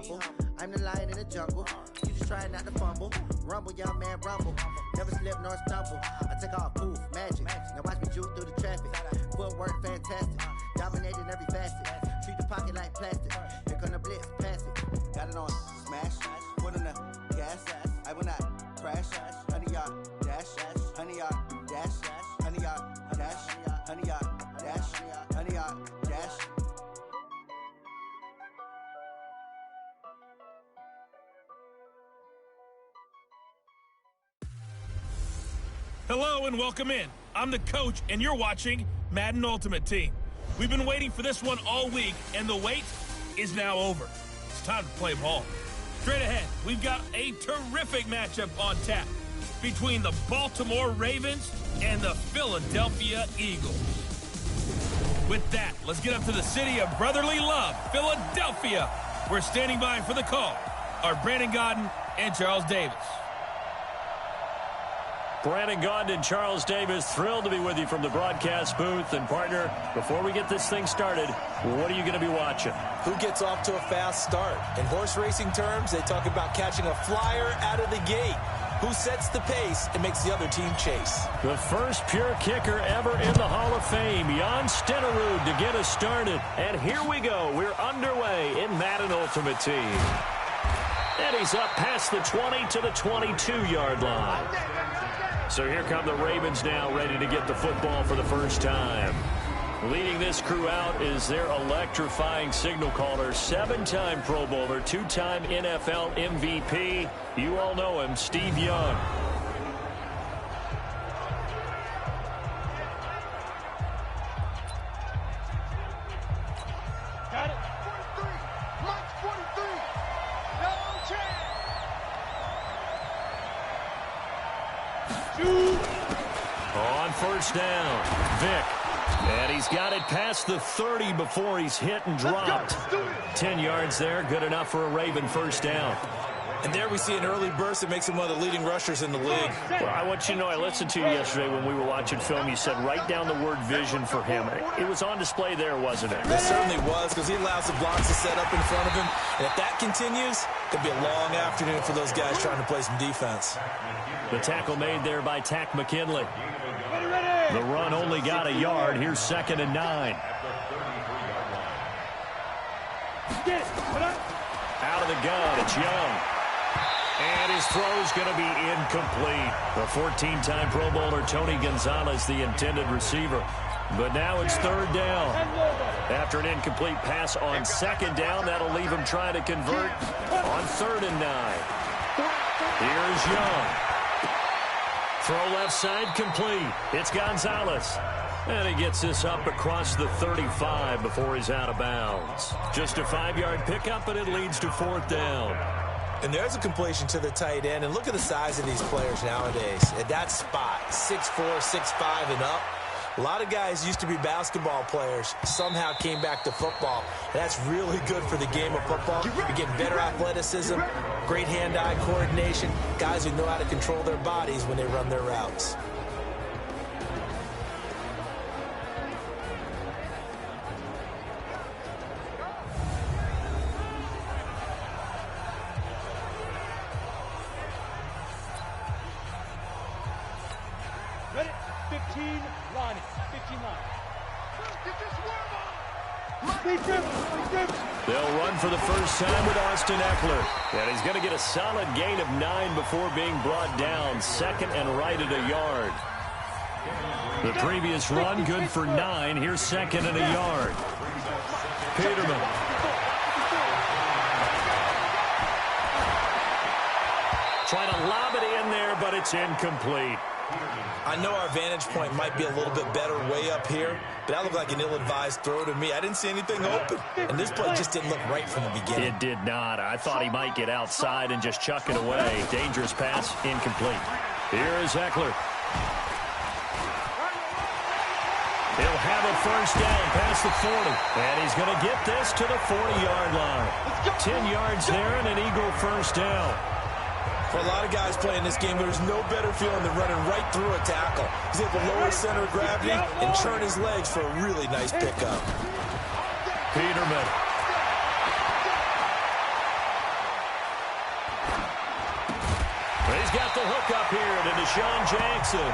humble. I'm the lion in the jungle. You just try not to fumble. Rumble, young man, rumble. Never slip nor stumble. I take off, poof, magic. Now watch me juke through the traffic. Footwork fantastic. Dominating every facet. Treat the pocket like plastic. Here come the blitz, pass it. Got it on smash. Put in the gas. I will not crash. 100 yard dash. 100 yard dash. 100 yard dash. 100 yard dash. 100 yard dash. Hello and welcome in. I'm the coach, and you're watching Madden Ultimate Team. We've been waiting for this one all week, and the wait is now over. It's time to play ball. Straight ahead, we've got a terrific matchup on tap between the Baltimore Ravens and the Philadelphia Eagles. With that, let's get up to the city of brotherly love, Philadelphia. We're standing by for the call. Our Brandon Godden and Charles Davis. Brandon Gaudin and Charles Davis, thrilled to be with you from the broadcast booth. And, partner, before we get this thing started, what are you going to be watching? Who gets off to a fast start? In horse racing terms, they talk about catching a flyer out of the gate. Who sets the pace and makes the other team chase? The first pure kicker ever in the Hall of Fame, Jan Stenerud, to get us started. And here we go. We're underway in Madden Ultimate Team. And he's up past the 20 to the 22-yard line. So here come the Ravens now, ready to get the football for the first time. Leading this crew out is their electrifying signal caller, 7-time Pro Bowler, 2-time NFL MVP. You all know him, Steve Young. Got it. 43. Mike's 43. No chance. On first down, Vick. And he's got it past the 30 before he's hit and dropped. 10 yards there, good enough for a Raven first down. And there we see an early burst that makes him one of the leading rushers in the league. Well, I want you to know, I listened to you yesterday when we were watching film. You said write down the word vision for him. It was on display there, wasn't it? It certainly was, because he allows the blocks to set up in front of him. And if that continues, it'll be a long afternoon for those guys trying to play some defense. The tackle made there by Tack McKinley. The run only got a yard. Here's 2nd and 9. Out of the gun, it's Young. And his throw's going to be incomplete. The 14-time Pro Bowler Tony Gonzalez, the intended receiver. But now it's 3rd down. After an incomplete pass on 2nd down, that'll leave him trying to convert on 3rd and 9. Here's Young. Throw left side complete. It's Gonzalez. And he gets this up across the 35 before he's out of bounds. Just a 5-yard pickup, and it leads to 4th down. And there's a completion to the tight end. And look at the size of these players nowadays. At that spot, 6'4", 6'5", and up. A lot of guys used to be basketball players, somehow came back to football. And that's really good for the game of football. You're getting better athleticism, great hand-eye coordination, guys who know how to control their bodies when they run their routes. Ready? 15 line. 15 line. Get this They'll run for the first time with Austin Eckler. And he's going to get a solid gain of 9 before being brought down. 2nd and right at a yard. The previous run good for 9. Here's 2nd and a yard. Peterman. Trying to lob it in there, but it's incomplete. I know our vantage point might be a little bit better way up here, but that looked like an ill-advised throw to me. I didn't see anything open, and this play just didn't look right from the beginning. It did not. I thought he might get outside and just chuck it away. Dangerous pass, incomplete. Here is Eckler. He'll have a first down past the 40, and he's going to get this to the 40-yard line. 10 yards there and an Eagle first down. For a lot of guys playing this game, there's no better feeling than running right through a tackle. He's able to lower his center of gravity and churn his legs for a really nice pickup. Peterman. He's got the hook up here to Deshaun Jackson.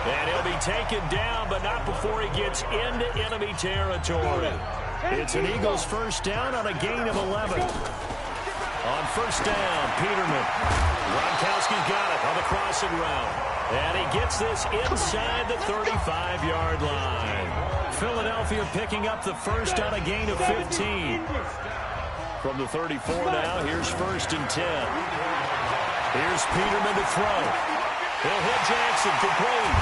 And he'll be taken down, but not before he gets into enemy territory. It's an Eagles first down on a gain of 11. On first down, Peterman. Gronkowski's got it on the crossing route. And he gets this inside the 35-yard line. Philadelphia picking up the first on a gain of 15. From the 34 now, here's first and 10. Here's Peterman to throw. He'll hit Jackson complete.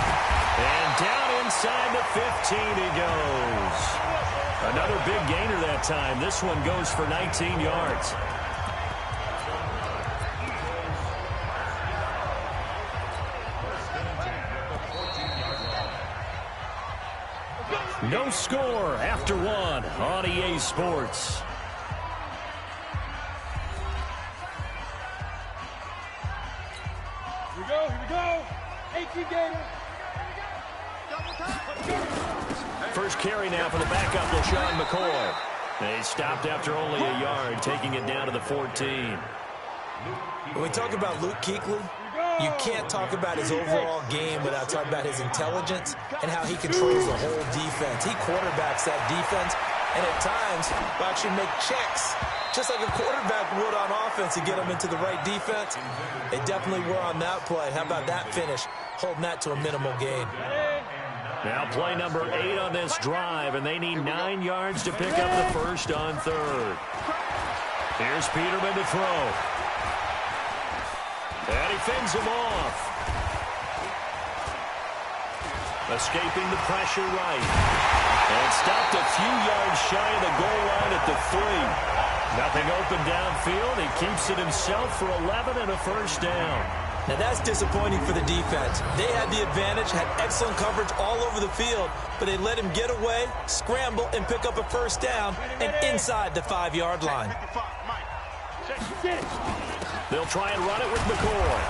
And down inside the 15 he goes. Another big gainer that time. This one goes for 19 yards. No score after one on EA Sports. Here we go. 18 Gator. First carry now for the backup, LaShawn McCoy. They stopped after only a yard, taking it down to the 14. When we talk about Luke Kuechly, you can't talk about his overall game without talking about his intelligence and how he controls the whole defense. He quarterbacks that defense, and at times will actually make checks, just like a quarterback would on offense to get them into the right defense. They definitely were on that play. How about that finish, holding that to a minimal gain? Now play number 8 on this drive, and they need 9 yards to pick up the first on third. Here's Peterman to throw. And he fends him off. Escaping the pressure right. And stopped a few yards shy of the goal line at the 3. Nothing open downfield. He keeps it himself for 11 and a first down. Now that's disappointing for the defense. They had the advantage, had excellent coverage all over the field, but they let him get away, scramble, and pick up a first down and inside the 5-yard line. They'll try and run it with McCoy.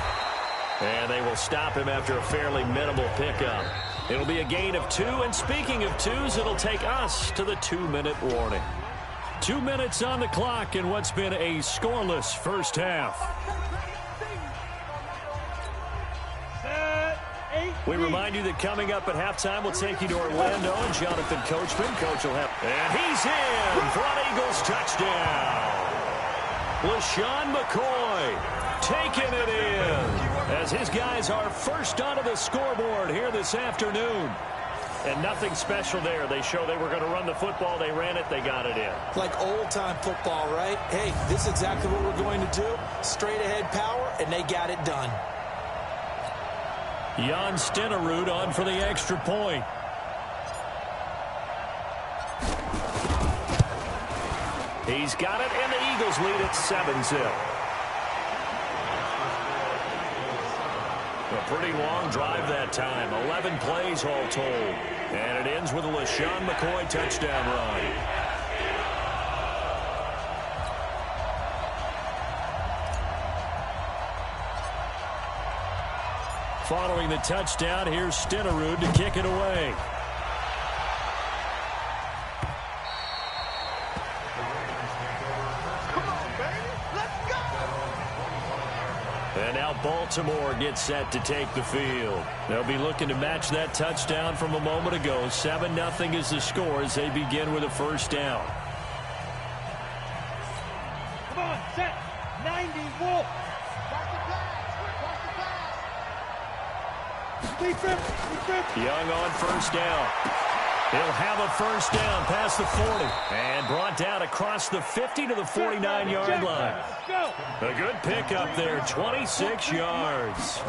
And they will stop him after a fairly minimal pickup. It'll be a gain of 2, and speaking of 2s, it'll take us to the 2-minute warning. 2 minutes on the clock in what's been a scoreless first half. We remind you that coming up at halftime, we'll take you to Orlando and Jonathan Coachman. Coach will have... And he's in for an Eagles touchdown. LaShawn McCoy taking it in as his guys are first onto the scoreboard here this afternoon. And nothing special there. They show they were going to run the football. They ran it. They got it in. Like old-time football, right? Hey, this is exactly what we're going to do. Straight-ahead power, and they got it done. Jan Stenerud on for the extra point. He's got it, and the Eagles lead at 7-0. A pretty long drive that time. 11 plays all told. And it ends with a LaShawn McCoy touchdown run. Following the touchdown, here's Stenerud to kick it away. And now Baltimore gets set to take the field. They'll be looking to match that touchdown from a moment ago. 7-0 is the score as they begin with a first down. Come on, set. 90, Wolf. Young on first down. He'll have a first down past the 40. And brought down across the 50 to the 49-yard line. A good pickup there, 26 yards.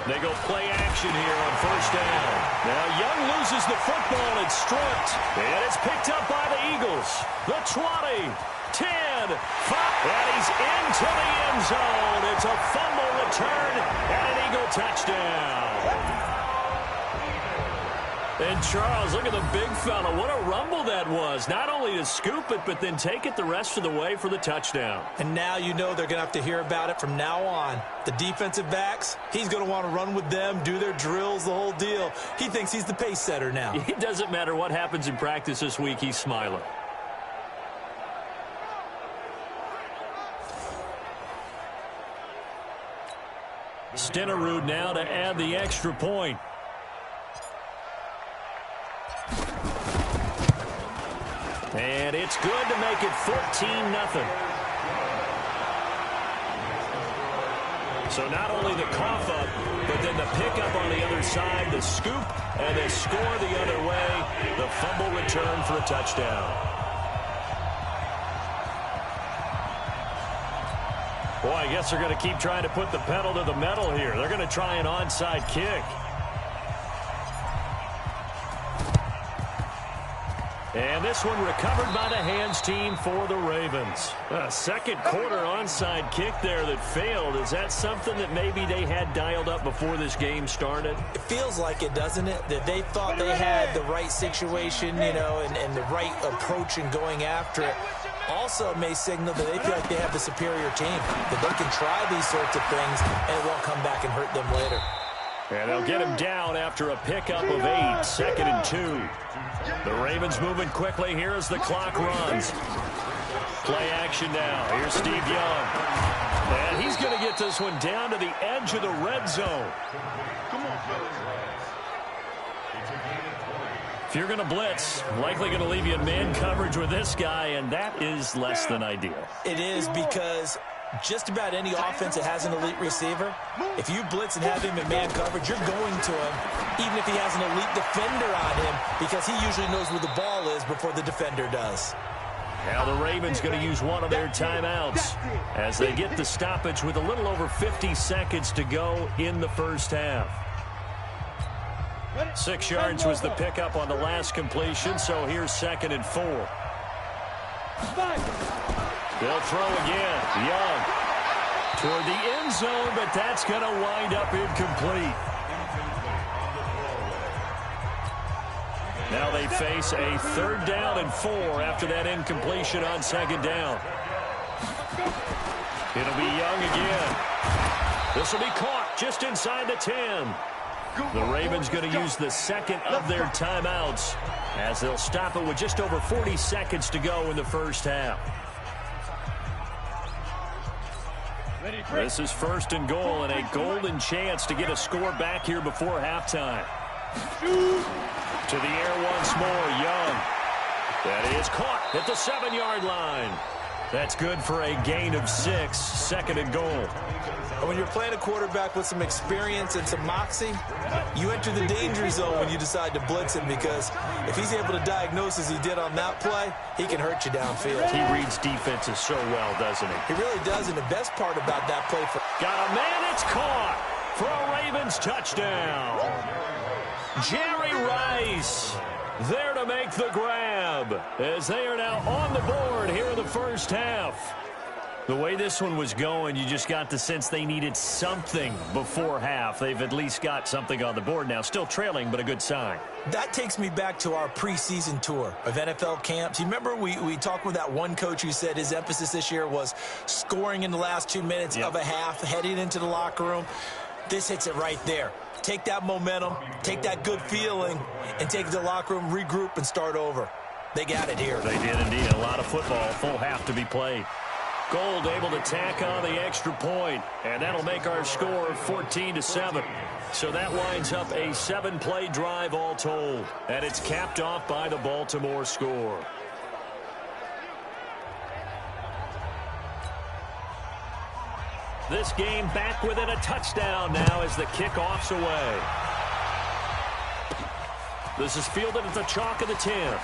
They go play action here on first down. Now Young loses the football. It's stripped. And it's picked up by the Eagles. The 20, 10, 5. And he's into the end zone. It's a fumble return and an Eagle touchdown. And Charles, look at the big fella. What a rumble that was. Not only to scoop it, but then take it the rest of the way for the touchdown. And now you know they're going to have to hear about it from now on. The defensive backs, he's going to want to run with them, do their drills, the whole deal. He thinks he's the pace setter now. It doesn't matter what happens in practice this week, he's smiling. Stenerud now to add the extra point. And it's good to make it 14-0. So not only the cough up, but then the pickup on the other side, the scoop, and the score the other way. The fumble return for a touchdown. Boy, I guess they're going to keep trying to put the pedal to the metal here. They're going to try an onside kick. And this one recovered by the hands team for the Ravens. A second quarter onside kick there that failed. Is that something that maybe they had dialed up before this game started? It feels like it, doesn't it? That they thought they had the right situation, you know, and the right approach in going after it. Also may signal that they feel like they have the superior team, that they can try these sorts of things and it won't come back and hurt them later. And they'll get him down after a pickup of 8, 2nd and 2. The Ravens moving quickly here as the clock runs. Play action now. Here's Steve Young. And he's going to get this one down to the edge of the red zone. If you're going to blitz, likely going to leave you in man coverage with this guy, and that is less than ideal. It is, because just about any offense that has an elite receiver, if you blitz and have him in man coverage, you're going to him, even if he has an elite defender on him, because he usually knows where the ball is before the defender does. Now the Ravens going to use one of their timeouts as they get the stoppage with a little over 50 seconds to go in the first half. 6 yards was the pickup on the last completion, so here's 2nd and 4. They'll throw again. Young toward the end zone, but that's going to wind up incomplete. Now they face a 3rd down and 4 after that incompletion on 2nd down. It'll be Young again. This will be caught just inside the 10. The Ravens going to use the second of their timeouts as they'll stop it with just over 40 seconds to go in the first half. This is 1st and goal and a golden chance to get a score back here before halftime. To the air once more, Young. That is caught at the 7-yard line. That's good for a gain of 6, 2nd and goal. When you're playing a quarterback with some experience and some moxie, you enter the danger zone when you decide to blitz him, because if he's able to diagnose as he did on that play, he can hurt you downfield. He reads defenses so well, doesn't he? He really does, and the best part about that play got a man, it's caught for a Ravens touchdown. Jerry Rice there to make the grab as they are now on the board here in the first half. The way this one was going, you just got the sense they needed something before half. They've at least got something on the board now. Still trailing, but a good sign. That takes me back to our preseason tour of NFL camps. You remember we talked with that one coach who said his emphasis this year was scoring in the last 2 minutes of a half, heading into the locker room. This hits it right there. Take that momentum, take that good feeling, and take the locker room, regroup, and start over. They got it here. They did indeed. A lot of football, full half to be played. Gold able to tack on the extra point, and that'll make our score 14-7. So that winds up a 7-play drive all told, and it's capped off by the Baltimore score. This game back within a touchdown now as the kickoff's away. This is fielded at the chalk of the 10.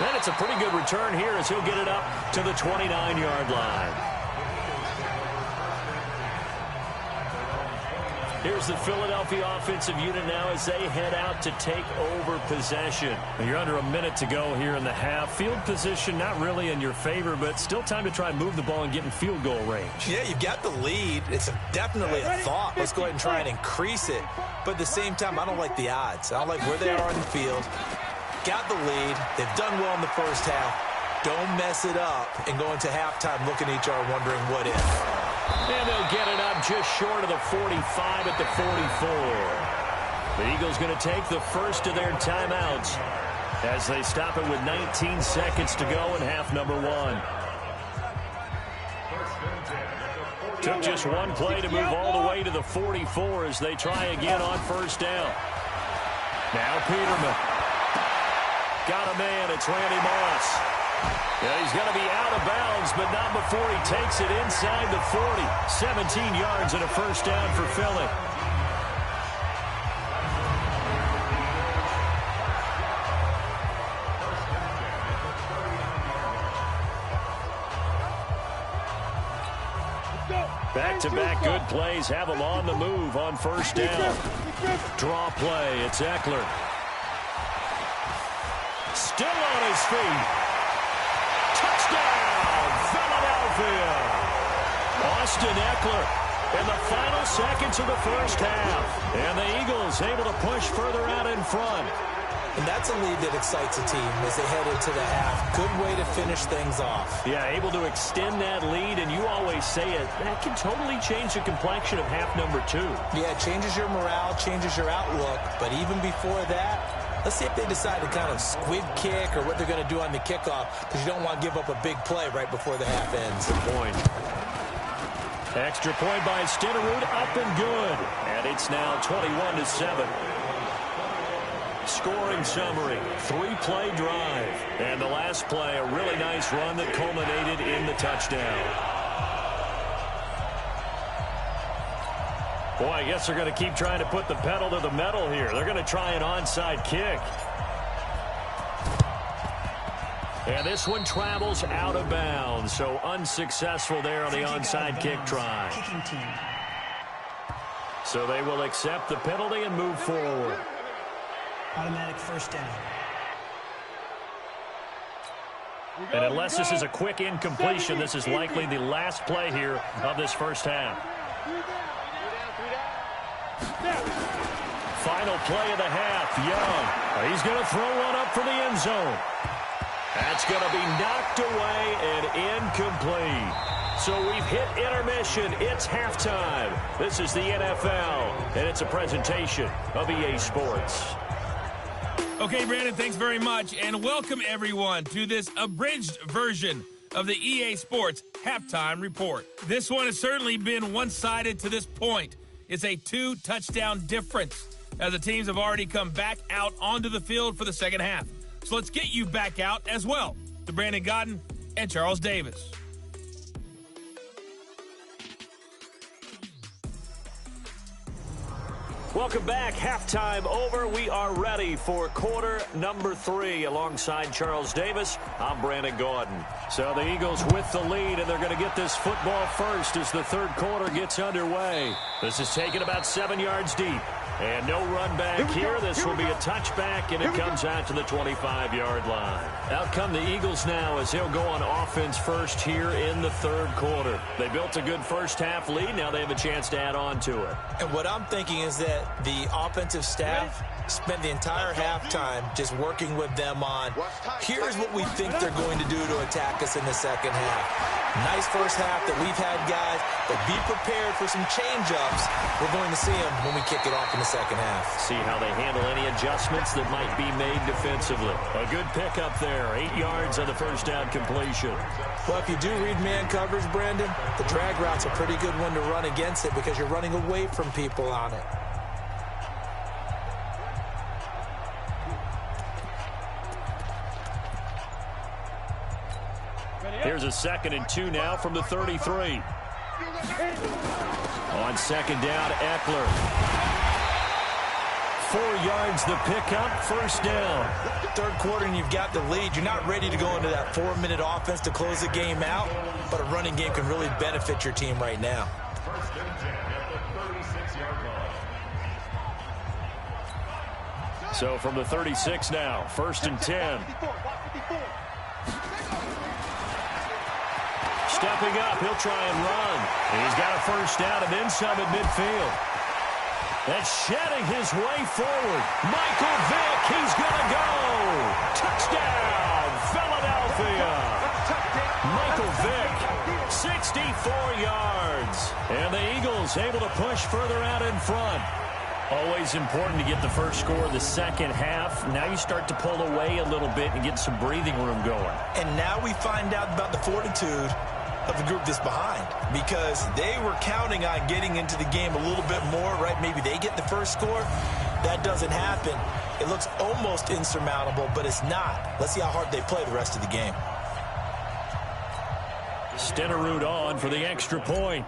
And it's a pretty good return here as he'll get it up to the 29-yard line. Here's the Philadelphia offensive unit now as they head out to take over possession. You're under a minute to go here in the half. Field position not really in your favor, but still time to try and move the ball and get in field goal range. Yeah, you've got the lead. It's definitely a thought. Let's go ahead and try and increase it. But at the same time, I don't like the odds. I don't like where they are on the field. Got the lead. They've done well in the first half. Don't mess it up and go into halftime looking at each other wondering what if. And they'll get it up just short of the 45 at the 44. The Eagles going to take the first of their timeouts as they stop it with 19 seconds to go in half number 1. Took just one play to move all the way to the 44 as they try again on first down. Now Peterman. Got a man. It's Randy Moss. Yeah, he's going to be out of bounds, but not before he takes it inside the 40. 17 yards and a first down for Philly. Back-to-back good plays have him on the move on first down. Draw play. It's Eckler. Still on his feet. Touchdown, Philadelphia. Austin Eckler in the final seconds of the first half. And the Eagles able to push further out in front. And that's a lead that excites a team as they head into the half. Good way to finish things off. Yeah, able to extend that lead, and you always say it, that can totally change the complexion of half number 2. Yeah, it changes your morale, changes your outlook. But even before that, let's see if they decide to kind of squib kick or what they're going to do on the kickoff, because you don't want to give up a big play right before the half ends. Good point. Extra point by Stenerud, up and good. And it's now 21-7. Scoring summary, 3-play drive. And the last play, a really nice run that culminated in the touchdown. Boy, I guess they're going to keep trying to put the pedal to the metal here. They're going to try an onside kick. And this one travels out of bounds, so unsuccessful there on the onside kick try. So they will accept the penalty and move forward. Automatic first down. And unless this is a quick incompletion, this is likely the last play here of this first half. Final play of the half, Young. He's going to throw one up for the end zone. That's going to be knocked away and incomplete. So we've hit intermission. It's halftime. This is the NFL, and it's a presentation of EA Sports. Okay, Brandon, thanks very much, and welcome everyone to this abridged version of the EA Sports Halftime Report. This one has certainly been one-sided to this point. It's a 2-touchdown difference as the teams have already come back out onto the field for the second half. So let's get you back out as well to Brandon Godden and Charles Davis. Welcome back. Halftime over. We are ready for quarter number 3. Alongside Charles Davis, I'm Brandon Gordon. So the Eagles with the lead, and they're going to get this football first as the third quarter gets underway. This is taken about 7 yards deep. And no run back here. This will be a touchback, and it comes out to the 25-yard line. Out come the Eagles now as they'll go on offense first here in the third quarter. They built a good first half lead. Now they have a chance to add on to it. And what I'm thinking is that the offensive staff spent the entire halftime just working with them on, here's what we think they're going to do to attack us in the second half. Nice first half that we've had, guys, but be prepared for some change-ups. We're going to see them when we kick it off in the second half. See how they handle any adjustments that might be made defensively. A good pickup there, 8 yards on the first down completion. Well, if you do read man coverage, Brandon, the drag route's a pretty good one to run against it because you're running away from people on it. Here's a 2nd and 2 now from the 33. On second down, Eckler. 4 yards the pickup, first down. Third quarter and you've got the lead. You're not ready to go into that 4-minute offense to close the game out, but a running game can really benefit your team right now. So from the 36 now, 1st and 10. Stepping up, he'll try and run. He's got a first down and then some at midfield. And shedding his way forward. Michael Vick, he's going to go. Touchdown, Philadelphia. Michael Vick, 64 yards. And the Eagles able to push further out in front. Always important to get the first score of the second half. Now you start to pull away a little bit and get some breathing room going. And now we find out about the fortitude of the group that's behind because they were counting on getting into the game a little bit more, right? Maybe they get the first score. That doesn't happen. It looks almost insurmountable, but it's not. Let's see how hard they play the rest of the game. Stenerud on for the extra point.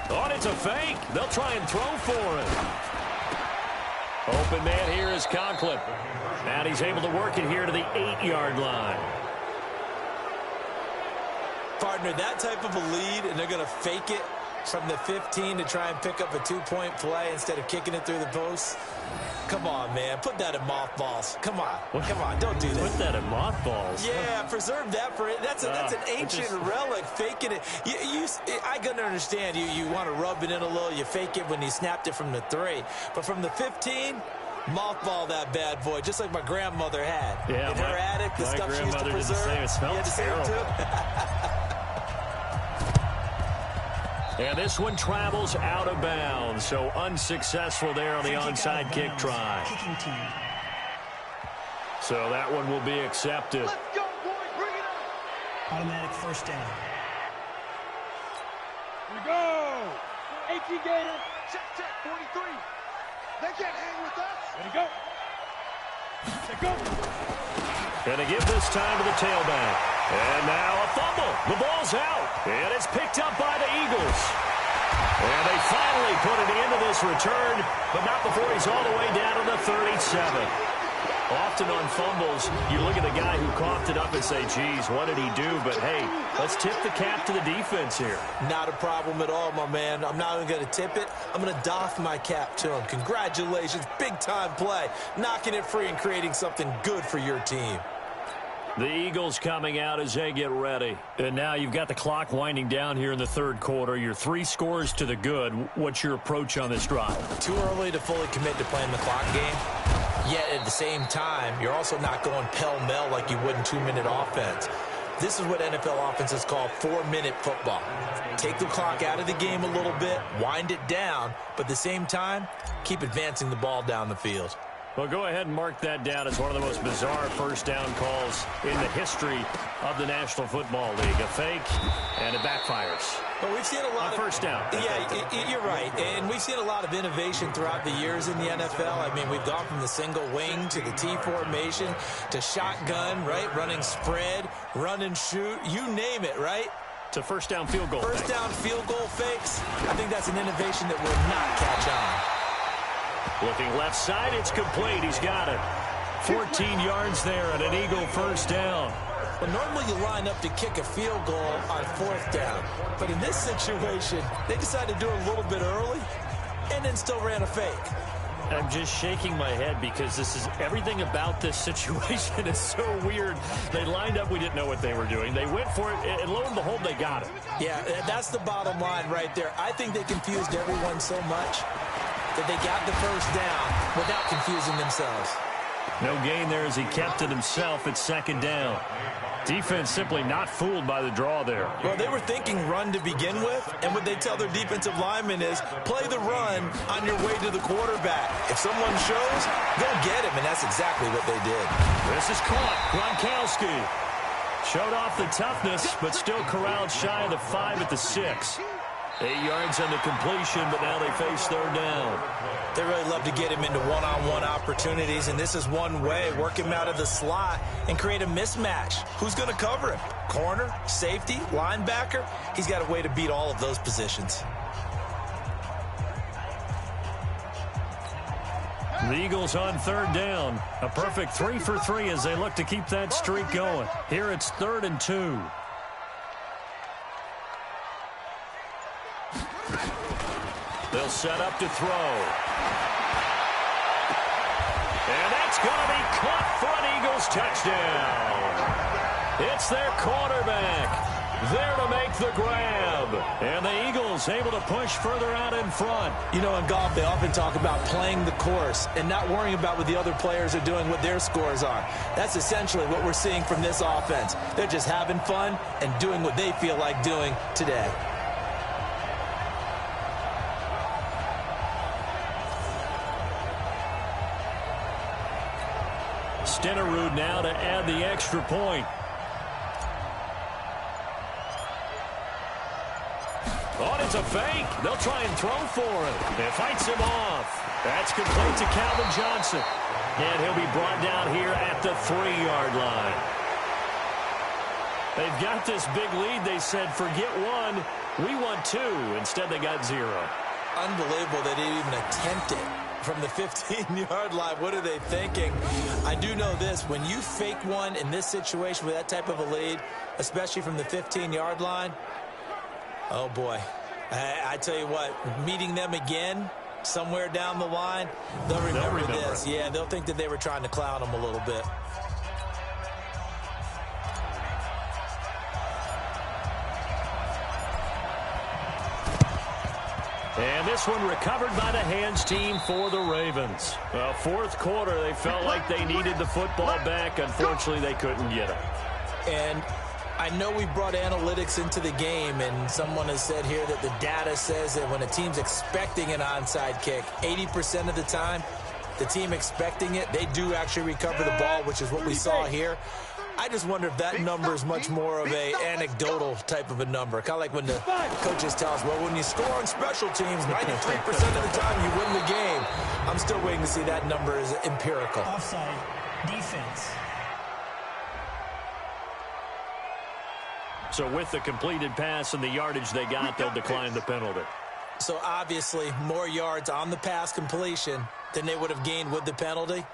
Oh, it's a fake. They'll try and throw for it. Open man here is Conklin. And he's able to work it here to the 8-yard line. Partner, that type of a lead, and they're going to fake it from the 15 to try and pick up a 2-point play instead of kicking it through the post. Come on, man. Put that in mothballs. Come on. Come on. Don't do that. Put that in mothballs? Yeah, preserve that for it. That's an ancient relic. Faking it. I can understand. You want to rub it in a little. You fake it when you snapped it from the 3. But from the 15, mothball that bad boy, just like my grandmother had. Yeah, in her attic, the stuff she used to preserve. Did the same. It smells terrible. And this one travels out of bounds, so unsuccessful there on the onside kick try. So that one will be accepted. Let's go, boys. Bring it up. Automatic first down. Here we go. 18 Gator. Check, 43. They can't hang with us. Ready, go. Let's go. Gonna give this time to the tailback. And now a fumble. The ball's out. And it's picked up by the Eagles. And they finally put it into this return, but not before he's all the way down to the 37. Often on fumbles, you look at the guy who coughed it up and say, geez, what did he do? But, hey, let's tip the cap to the defense here. Not a problem at all, my man. I'm not even going to tip it. I'm going to doff my cap to him. Congratulations. Big-time play. Knocking it free and creating something good for your team. The Eagles coming out as they get ready. And now you've got the clock winding down here in the third quarter. You're 3 scores to the good. What's your approach on this drive? Too early to fully commit to playing the clock game. Yet at the same time, you're also not going pell-mell like you would in 2-minute offense. This is what NFL offenses call 4-minute football. Take the clock out of the game a little bit, wind it down, but at the same time, keep advancing the ball down the field. Well, go ahead and mark that down as one of the most bizarre first down calls in the history of the National Football League. A fake, and it backfires. But we've seen a lot of first down. Yeah, you're right. And we've seen a lot of innovation throughout the years in the NFL. I mean, we've gone from the single wing to the T formation to shotgun, right? Running spread, run and shoot, you name it, right? To first down field goal. First down field goal fakes. I think that's an innovation that will not catch on. Looking left side, it's complete. He's got it. 14 yards there and an Eagle first down. Well, normally you line up to kick a field goal on 4th down. But in this situation, they decided to do it a little bit early and then still ran a fake. I'm just shaking my head because everything about this situation is so weird. They lined up. We didn't know what they were doing. They went for it, and lo and behold, they got it. Yeah, that's the bottom line right there. I think they confused everyone so much that they got the first down without confusing themselves. No gain there as he kept it himself at 2nd down. Defense simply not fooled by the draw there. Well, they were thinking run to begin with, and what they tell their defensive linemen is play the run on your way to the quarterback. If someone shows, go get him, and that's exactly what they did. This is caught. Gronkowski showed off the toughness, but still corralled shy of the 5 at the 6. 8 yards on the completion, but now they face 3rd down. They really love to get him into one-on-one opportunities, and this is one way. Work him out of the slot and create a mismatch. Who's going to cover him? Corner, safety, linebacker? He's got a way to beat all of those positions. The Eagles on 3rd down. A perfect 3 for 3 as they look to keep that streak going. Here it's 3rd and 2. They'll set up to throw. And that's going to be caught for an Eagles touchdown. It's their quarterback there to make the grab. And the Eagles able to push further out in front. You know, in golf, they often talk about playing the course and not worrying about what the other players are doing, what their scores are. That's essentially what we're seeing from this offense. They're just having fun and doing what they feel like doing today. Stenerud now to add the extra point. Oh, it's a fake. They'll try and throw for him. It fights him off. That's complete to Calvin Johnson. And he'll be brought down here at the 3-yard line. They've got this big lead. They said, forget one. We want 2. Instead, they got 0. Unbelievable they didn't even attempt it from the 15-yard line. What are they thinking? I do know this. When you fake one in this situation with that type of a lead, especially from the 15-yard line, oh, boy. I tell you what, meeting them again somewhere down the line, they'll remember this. Yeah, they'll think that they were trying to clown them a little bit. And this one recovered by the hands team for the Ravens. Well, fourth quarter, they felt like they needed the football back. Unfortunately, they couldn't get it. And I know we brought analytics into the game, and someone has said here that the data says that when a team's expecting an onside kick, 80% of the time, the team expecting it, they do actually recover the ball, which is what we saw here. I just wonder if that number is much more of a anecdotal type of a number. Kind of like when the coaches tell us, well, when you score on special teams, 93% of the time you win the game. I'm still waiting to see that number is empirical. Offside, defense. So with the completed pass and the yardage they got, they'll decline the penalty. So obviously more yards on the pass completion than they would have gained with the penalty.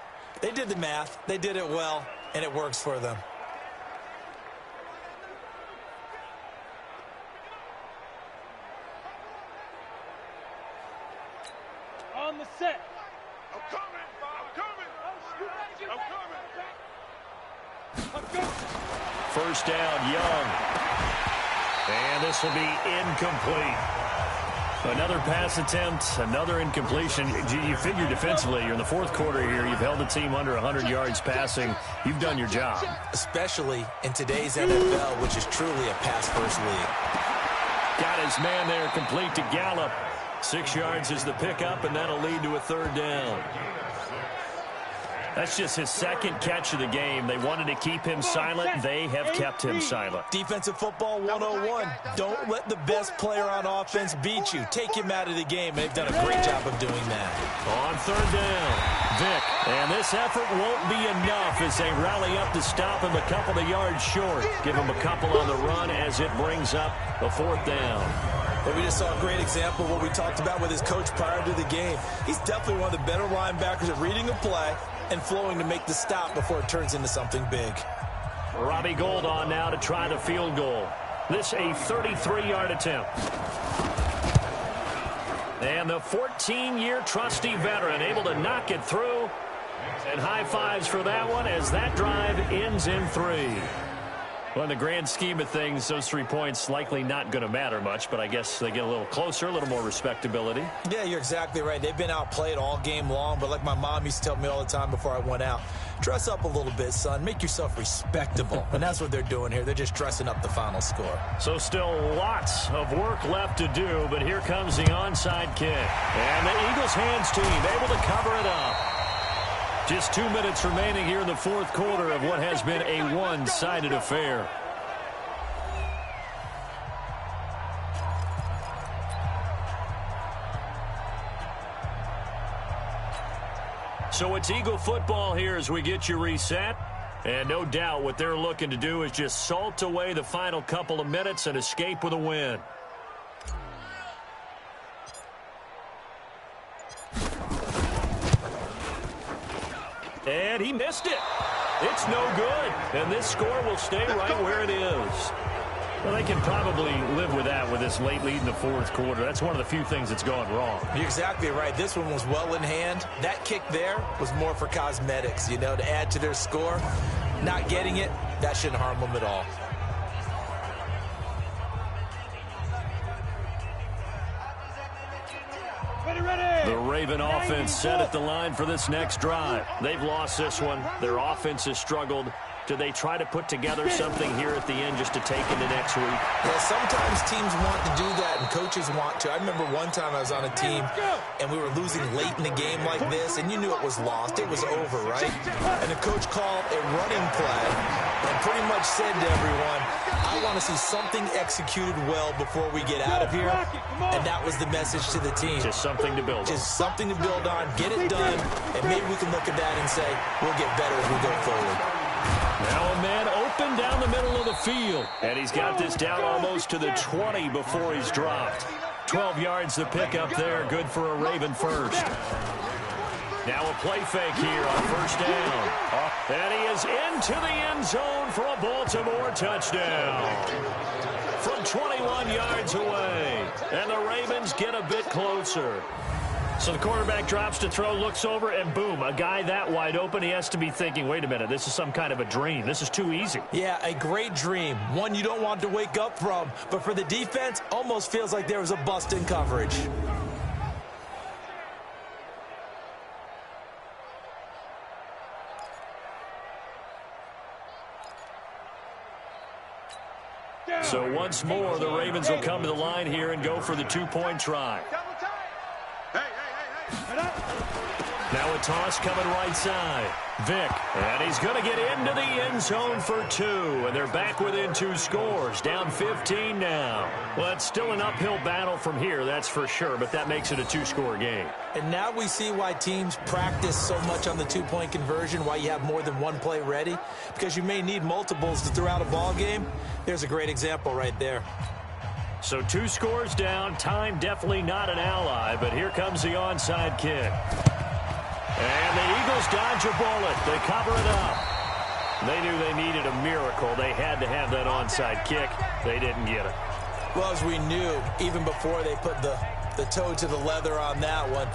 They did the math. They did it well, and it works for them. On the set. I'm coming. I'm coming. First down, Young. And this will be incomplete. Another pass attempt, another incompletion. You figure defensively, you're in the fourth quarter here. You've held the team under 100 yards passing. You've done your job. Especially in today's NFL, which is truly a pass-first league. Got his man there, complete to Gallup. 6 yards is the pickup, and that'll lead to a third down. That's just his second catch of the game. They wanted to keep him silent. They have kept him silent. Defensive football 101. Don't let the best player on offense beat you. Take him out of the game. They've done a great job of doing that. On third down, Vick. And this effort won't be enough as they rally up to stop him a couple of yards short. Give him a couple on the run as it brings up the fourth down. But we just saw a great example of what we talked about with his coach prior to the game. He's definitely one of the better linebackers at reading a play and flowing to make the stop before it turns into something big. Robbie Gould on now to try the field goal. This a 33-yard attempt. And the 14-year trusty veteran able to knock it through. And high fives for that one as that drive ends in 3. Well, in the grand scheme of things, those 3 points likely not going to matter much, but I guess they get a little closer, a little more respectability. Yeah, you're exactly right. They've been outplayed all game long, but like my mom used to tell me all the time before I went out, dress up a little bit, son. Make yourself respectable. And that's what they're doing here. They're just dressing up the final score. So still lots of work left to do, but here comes the onside kick. And the Eagles hands team able to cover it up. Just 2 minutes remaining here in the fourth quarter of what has been a one-sided affair. So it's Eagle football here as we get you reset. And no doubt what they're looking to do is just salt away the final couple of minutes and escape with a win. And he missed it. It's no good. And this score will stay right where it is. Well, they can probably live with that with this late lead in the fourth quarter. That's one of the few things that's gone wrong. You're exactly right. This one was well in hand. That kick there was more for cosmetics, you know, to add to their score. Not getting it, that shouldn't harm them at all. The Raven offense set at the line for this next drive. They've lost this one. Their offense has struggled. do they try to put together something here at the end just to take into next week? Yeah, sometimes teams want to do that, and coaches want to. I remember one time I was on a team, and we were losing late in the game like this, and you knew it was lost. It was over, right? And the coach called a running play and pretty much said to everyone, I want to see something executed well before we get out of here. And that was the message to the team. Just something to build on. Just something to build on, get it done, and maybe we can look at that and say, we'll get better as we go forward. Now a man open down the middle of the field. And he's got this down almost to the 20 before he's dropped. 12 yards to pick up there. Good for a Raven first. Now a play fake here on first down. And he is into the end zone for a Baltimore touchdown. From 21 yards away. And the Ravens get a bit closer. So the quarterback drops to throw, looks over, and boom, a guy that wide open, he has to be thinking, wait a minute, this is some kind of a dream. This is too easy. Yeah, a great dream. One you don't want to wake up from. But for the defense, almost feels like there was a bust in coverage. So once more, the Ravens will come to the line here and go for the two-point try. Now a toss coming right side. Vic, and he's going to get into the end zone for 2. And they're back within 2 scores. Down 15 now. Well, it's still an uphill battle from here, that's for sure. But that makes it a 2-score game. And now we see why teams practice so much on the two-point conversion, why you have more than one play ready. Because you may need multiples to throw out a ball game. There's a great example right there. So 2 scores down. Time definitely not an ally. But here comes the onside kick. And the Eagles dodge a bullet. They cover it up. They knew they needed a miracle. They had to have that onside kick. They didn't get it. Well, as we knew, even before they put the toe to the leather on that one,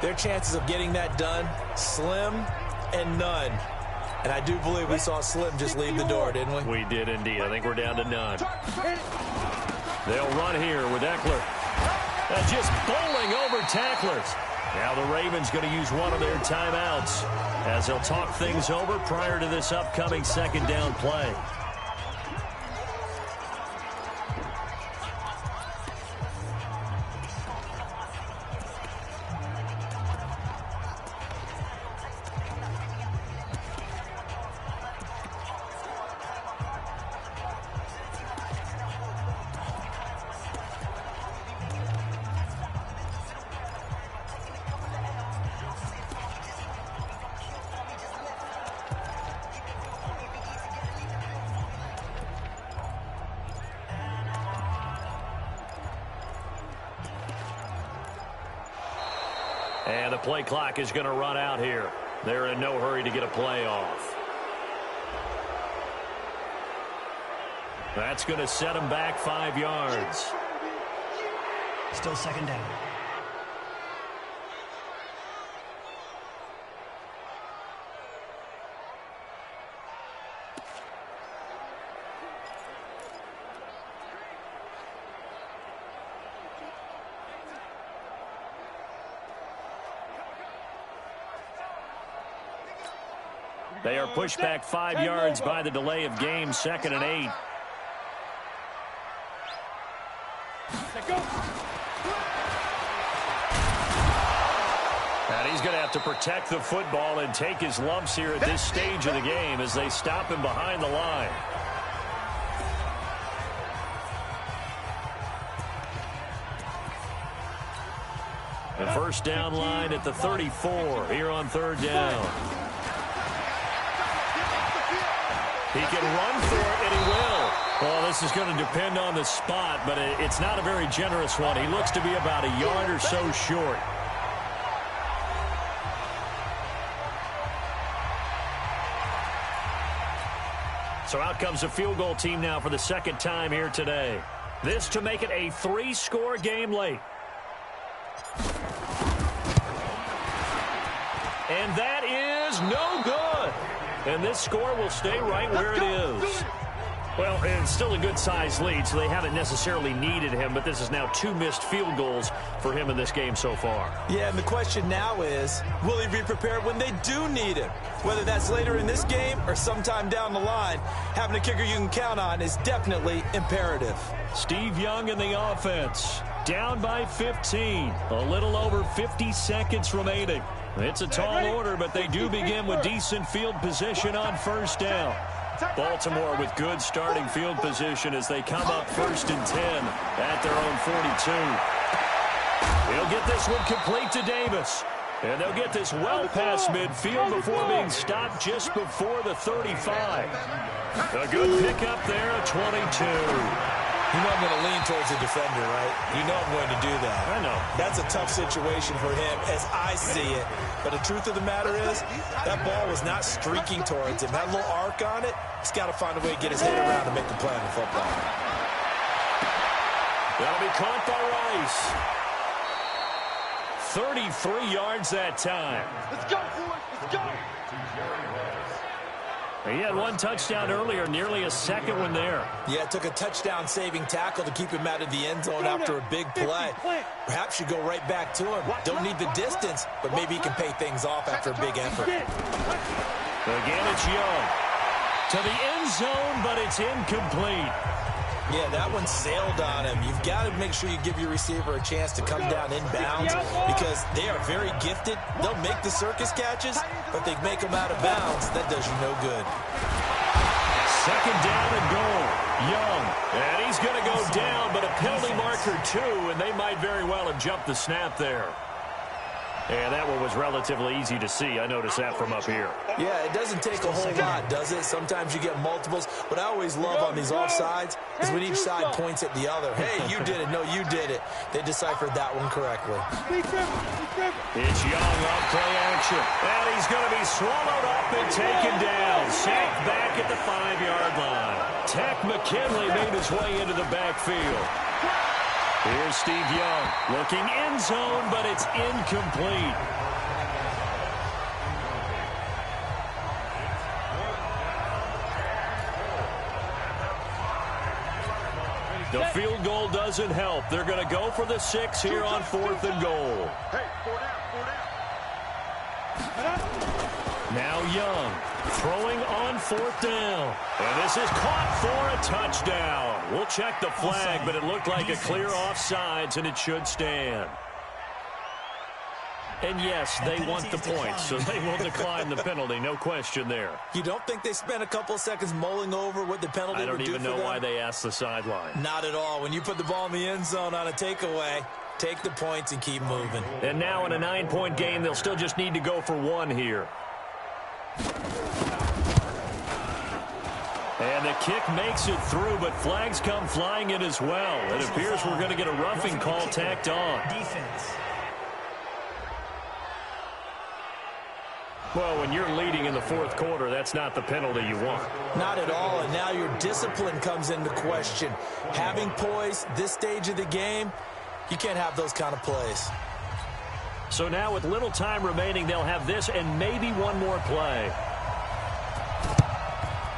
their chances of getting that done, slim and none. And I do believe we saw Slim just leave the door, didn't we? We did indeed. I think we're down to none. They'll run here with Eckler. Just bowling over tacklers. Now the Ravens going to use one of their timeouts as they'll talk things over prior to this upcoming second down play. And the play clock is going to run out here. They're in no hurry to get a play off. That's going to set them back 5 yards. Still second down. They are pushed back 5 yards by the delay of game, 2nd and 8. And he's going to have to protect the football and take his lumps here at this stage of the game as they stop him behind the line. The first down line at the 34 here on 3rd down. He can run for it, and he will. Well, this is going to depend on the spot, but it's not a very generous one. He looks to be about a yard or so short. So out comes the field goal team now for the second time here today. This to make it a 3-score game late. And that is no good. And this score will stay right where it is. Well, it's still a good-sized lead, so they haven't necessarily needed him, but this is now 2 missed field goals for him in this game so far. Yeah, and the question now is, will he be prepared when they do need him? Whether that's later in this game or sometime down the line, having a kicker you can count on is definitely imperative. Steve Young in the offense. Down by 15. A little over 50 seconds remaining. It's a tall order, but they do begin with decent field position on first down. Baltimore with good starting field position as they come up 1st and 10 at their own 42. He'll get this one complete to Davis. And they'll get this well past midfield before being stopped just before the 35. A good pickup there at 22. You know I'm going to lean towards the defender, right? You know I'm going to do that. I know. That's a tough situation for him as I see it. But the truth of the matter is, that ball was not streaking towards him. That little arc on it, he's got to find a way to get his head around and make the play on the football. That'll be caught by Rice. 33 yards that time. Let's go, boys. Let's go. He had 1 touchdown earlier, nearly a second one there. Yeah, it took a touchdown-saving tackle to keep him out of the end zone after a big play. Perhaps you go right back to him. Don't need the distance, but maybe he can pay things off after a big effort. Again, it's Young. To the end zone, but it's incomplete. Yeah, that one sailed on him. You've got to make sure you give your receiver a chance to come down inbounds because they are very gifted. They'll make the circus catches, but they make them out of bounds. That does you no good. 2nd down and goal. Young. And he's going to go down, but a penalty marker too, and they might very well have jumped the snap there. And that one was relatively easy to see. I noticed that from up here. Yeah, it doesn't take a whole lot, does it? Sometimes you get multiples. What I always love on these offsides is when each side points at the other. Hey, you did it. No, you did it. They deciphered that one correctly. It's Young off play action. And he's going to be swallowed up and taken down. Sacked back at the 5-yard line. Tech McKinley made his way into the backfield. Here's Steve Young looking end zone, but it's incomplete. The field goal doesn't help. They're going to go for the 6 here on 4th and goal. Hey, 4 down. Now Young throwing on 4th down. And this is caught for a touchdown. We'll check the flag, but it looked like a clear offsides, and it should stand. And yes, they want the points, so they will decline the penalty. No question there. You don't think they spent a couple of seconds mulling over what the penalty would do for them? I don't even know why they asked the sideline. Not at all. When you put the ball in the end zone on a takeaway, take the points and keep moving. And now in a 9-point game, they'll still just need to go for 1 here. And the kick makes it through, but flags come flying in as well. It appears we're going to get a roughing call tacked on. Defense. Well, when you're leading in the 4th quarter, that's not the penalty you want. Not at all, and now your discipline comes into question. Having poise this stage of the game, you can't have those kind of plays. So now with little time remaining, they'll have this and maybe one more play.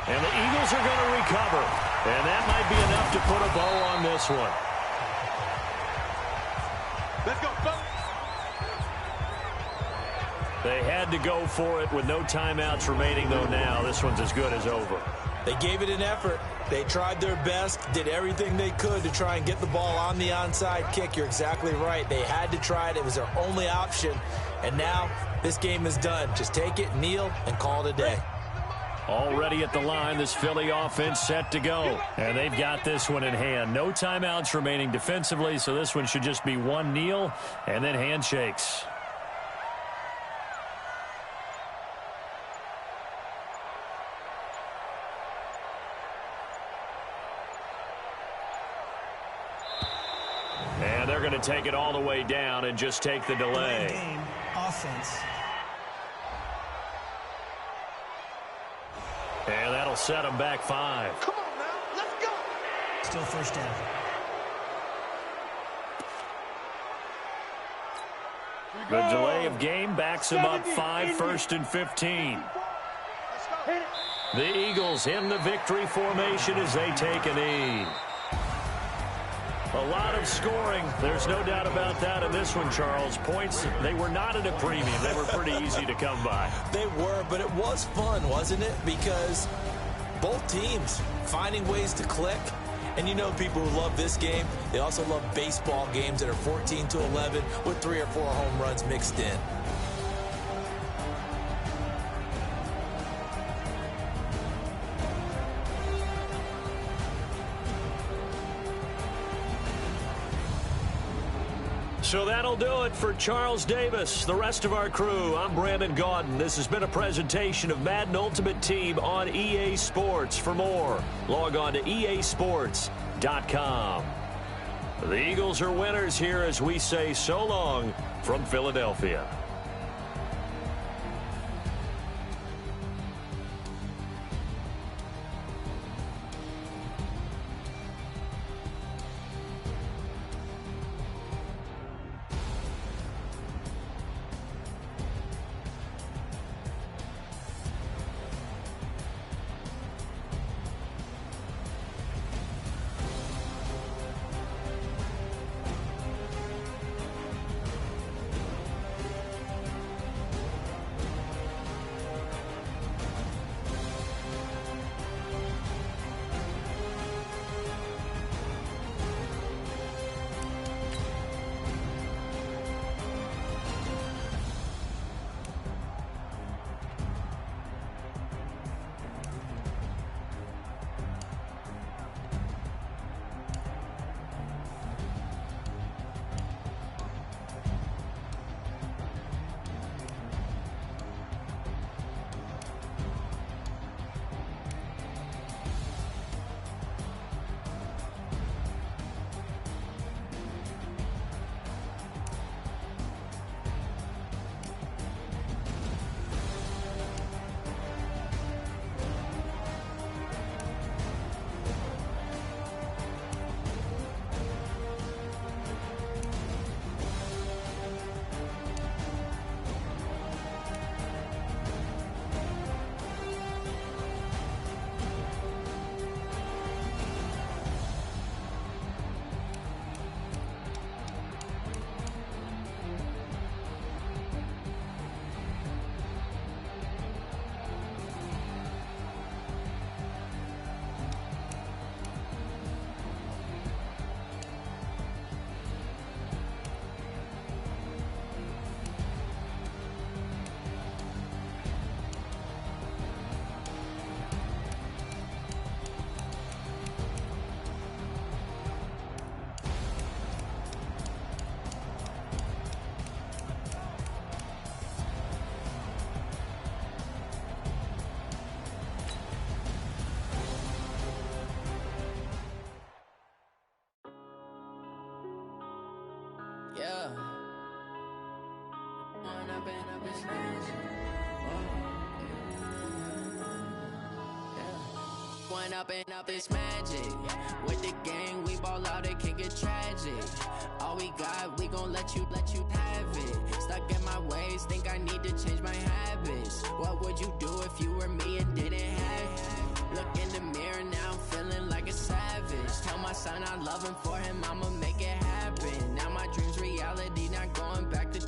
And the Eagles are going to recover. And that might be enough to put a bow on this one. Let's go, go. They had to go for it with no timeouts remaining, though, now. This one's as good as over. They gave it an effort. They tried their best, did everything they could to try and get the ball on the onside kick. You're exactly right. They had to try it. It was their only option. And now this game is done. Just take it, kneel, and call it a day. Already at the line, this Philly offense set to go. And they've got this one in hand. No timeouts remaining defensively, so this one should just be one kneel and then handshakes. And they're going to take it all the way down and just take the delay. Game, offense. And that'll set them back 5. Come on now, let's go. Still first down. The delay of game backs him up 5, 1st and 15. Let's go. Hit it. The Eagles in the victory formation as they take a knee. A lot of scoring. There's no doubt about that in this one, Charles. Points, they were not at a premium. They were pretty easy to come by. They were, but it was fun, wasn't it? Because both teams finding ways to click. And you know people who love this game, they also love baseball games that are 14-11 with 3 or 4 home runs mixed in. So that'll do it for Charles Davis, the rest of our crew. I'm Brandon Gaudin. This has been a presentation of Madden Ultimate Team on EA Sports. For more, log on to easports.com. The Eagles are winners here as we say so long from Philadelphia. Yeah. One up and up is magic. With the gang, we ball out, it can get tragic. All we got, we gon' let you have it. Stuck in my ways, think I need to change my habits. What would you do if you were me and didn't have it? Look in the mirror, now I'm feeling like a savage. Tell my son I love him, for him I'ma make it happen. Now my dream's reality, not going back to